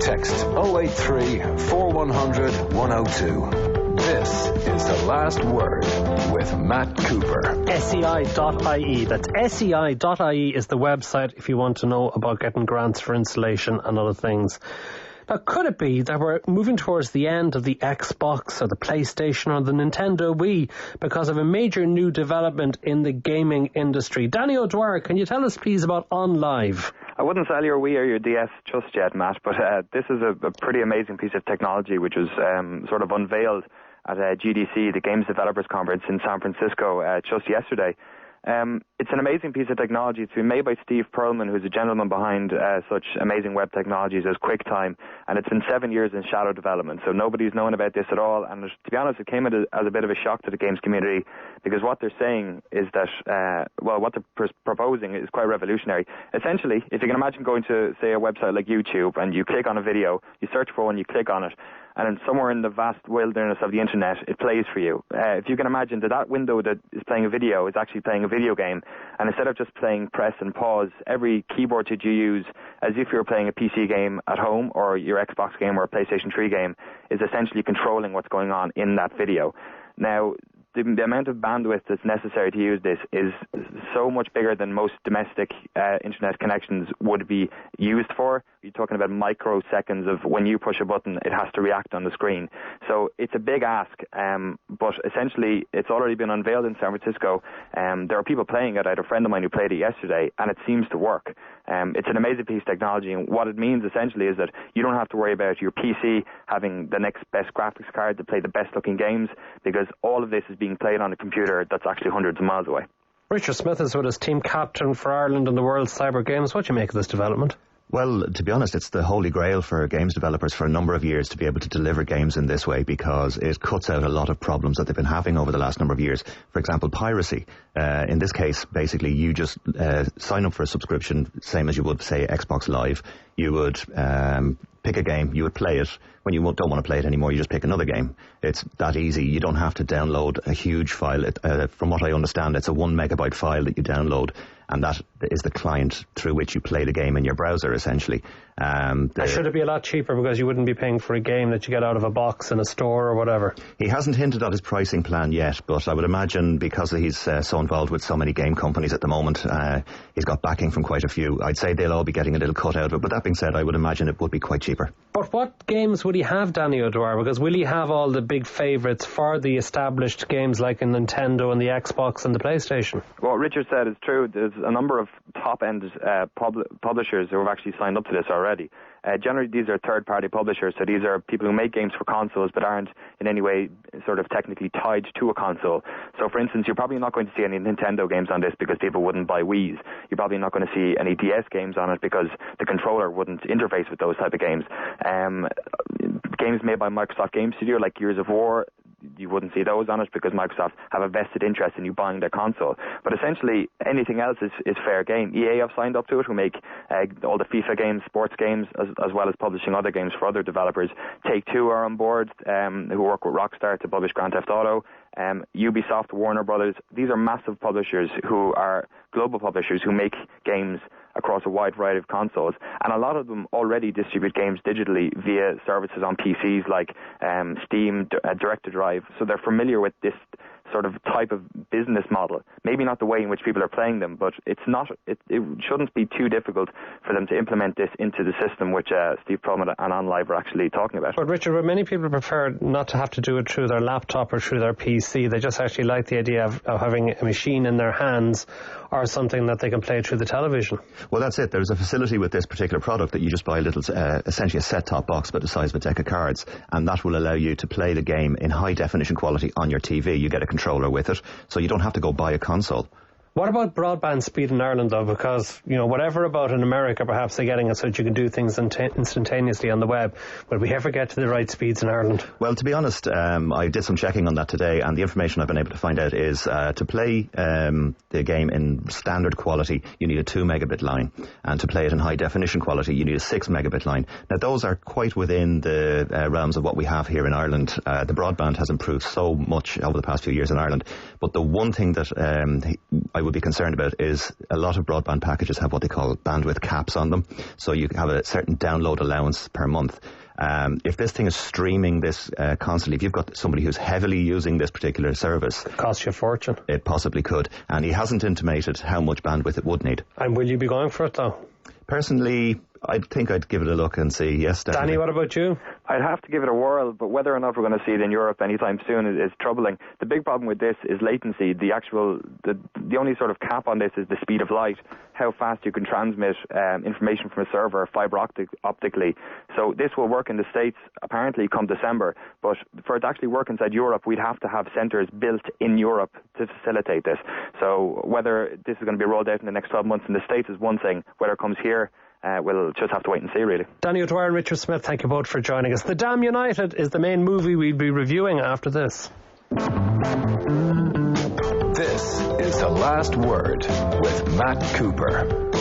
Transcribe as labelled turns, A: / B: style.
A: Text 083 4100 102. This is The Last Word with Matt Cooper.
B: SEI.ie. That's SEI.ie is the website if you want to know about getting grants for installation and other things. Now, could it be that we're moving towards the end of the Xbox or the PlayStation or the Nintendo Wii because of a major new development in the gaming industry? Danny O'Dwyer, can you tell us please about Onlive?
C: I wouldn't sell your Wii or your DS just yet, Matt, but this is a pretty amazing piece of technology which was sort of unveiled at GDC, the Games Developers Conference in San Francisco, just yesterday. It's an amazing piece of technology. It's been made by Steve Perlman, who's a gentleman behind such amazing web technologies as QuickTime, and it's been 7 years in shadow development, so nobody's known about this at all. And to be honest, it came as a bit of a shock to the games community, because what they're saying is that, what they're proposing is quite revolutionary. Essentially, if you can imagine going to, say, a website like YouTube, and you click on a video, you search for one, you click on it, and somewhere in the vast wilderness of the internet, it plays for you. If you can imagine that window that is playing a video is actually playing a video game, and instead of just playing press and pause, every keyboard that you use as if you're playing a PC game at home or your Xbox game or a PlayStation 3 game is essentially controlling what's going on in that video. Now, the amount of bandwidth that's necessary to use this is so much bigger than most domestic internet connections would be used for. You're talking about microseconds of when you push a button, it has to react on the screen. So it's a big ask, but essentially it's already been unveiled in San Francisco. There are people playing it. I had a friend of mine who played it yesterday, and it seems to work. It's an amazing piece of technology, and what it means essentially is that you don't have to worry about your PC having the next best graphics card to play the best looking games, because all of this is being played on a computer that's actually hundreds of miles away.
B: Richard Smith is with us, team captain for Ireland in the World Cyber Games. What do you make of this development?
D: Well, to be honest, it's the holy grail for games developers for a number of years to be able to deliver games in this way, because it cuts out a lot of problems that they've been having over the last number of years. For example, piracy. In this case, basically, you just sign up for a subscription, same as you would, say, Xbox Live. You would pick a game, you would play it. When you don't want to play it anymore, you just pick another game. It's that easy. You don't have to download a huge file. From what I understand, it's a 1 megabyte file that you download, and that is the client through which you play the game in your browser, essentially.
B: Should it be a lot cheaper, because you wouldn't be paying for a game that you get out of a box in a store or whatever?
D: He hasn't hinted at his pricing plan yet, but I would imagine because he's so involved with so many game companies at the moment, he's got backing from quite a few. I'd say they'll all be getting a little cut out of it, but that being said, I would imagine it would be quite cheaper.
B: But what games would he have, Danny O'Dwyer? Because will he have all the big favourites for the established games like in Nintendo and the Xbox and the PlayStation?
C: What Richard said is true. There's a number of top-end publishers who have actually signed up to this already. Generally, these are third-party publishers, so these are people who make games for consoles but aren't in any way sort of technically tied to a console. So, for instance, you're probably not going to see any Nintendo games on this because people wouldn't buy Wiis. You're probably not going to see any DS games on it because the controller wouldn't interface with those type of games. Games made by Microsoft Game Studio, like Gears of War, you wouldn't see those on it because Microsoft have a vested interest in you buying their console. But essentially, anything else is fair game. EA have signed up to it, who make all the FIFA games, sports games, as well as publishing other games for other developers. Take-Two are on board, who work with Rockstar to publish Grand Theft Auto. Ubisoft, Warner Brothers, these are massive publishers who are global publishers who make games across a wide variety of consoles, and a lot of them already distribute games digitally via services on PCs like Steam, Direct-to-Drive, so they're familiar with this sort of type of business model. Maybe not the way in which people are playing them, but it shouldn't be too difficult for them to implement this into the system which Steve Perlman and OnLive are actually talking about.
B: But Richard, many people prefer not to have to do it through their laptop or through their PC. They just actually like the idea of having a machine in their hands or something that they can play through the television.
D: Well, that's it. There's a facility with this particular product that you just buy a little, essentially a set-top box about the size of a deck of cards, and that will allow you to play the game in high-definition quality on your TV. You get a controller with it, so you don't have to go buy a console.
B: What about broadband speed in Ireland, though? Because, whatever about in America, perhaps they're getting it so that you can do things instantaneously on the web. Will we ever get to the right speeds in Ireland?
D: Well, to be honest, I did some checking on that today, and the information I've been able to find out is to play the game in standard quality, you need a 2 megabit line, and to play it in high definition quality, you need a 6 megabit line. Now, those are quite within the realms of what we have here in Ireland. The broadband has improved so much over the past few years in Ireland, but the one thing that I would would be concerned about is a lot of broadband packages have what they call bandwidth caps on them. So you have a certain download allowance per month. If this thing is streaming this constantly, if you've got somebody who's heavily using this particular service...
B: It costs you a fortune.
D: It possibly could. And he hasn't intimated how much bandwidth it would need.
B: And will you be going for it, though?
D: Personally, I think I'd give it a look and see, yes, definitely.
B: Danny, what about you?
C: I'd have to give it a whirl, but whether or not we're going to see it in Europe anytime soon is troubling. The big problem with this is latency. The only sort of cap on this is the speed of light, how fast you can transmit information from a server fiber optically. So this will work in the States apparently come December, but for it to actually work inside Europe, we'd have to have centres built in Europe to facilitate this. So whether this is going to be rolled out in the next 12 months in the States is one thing. Whether it comes here, we'll just have to wait and see, really.
B: Danny O'Dwyer and Richard Smith, thank you both for joining us. The Damn United is the main movie we'll be reviewing after this.
A: This is The Last Word with Matt Cooper.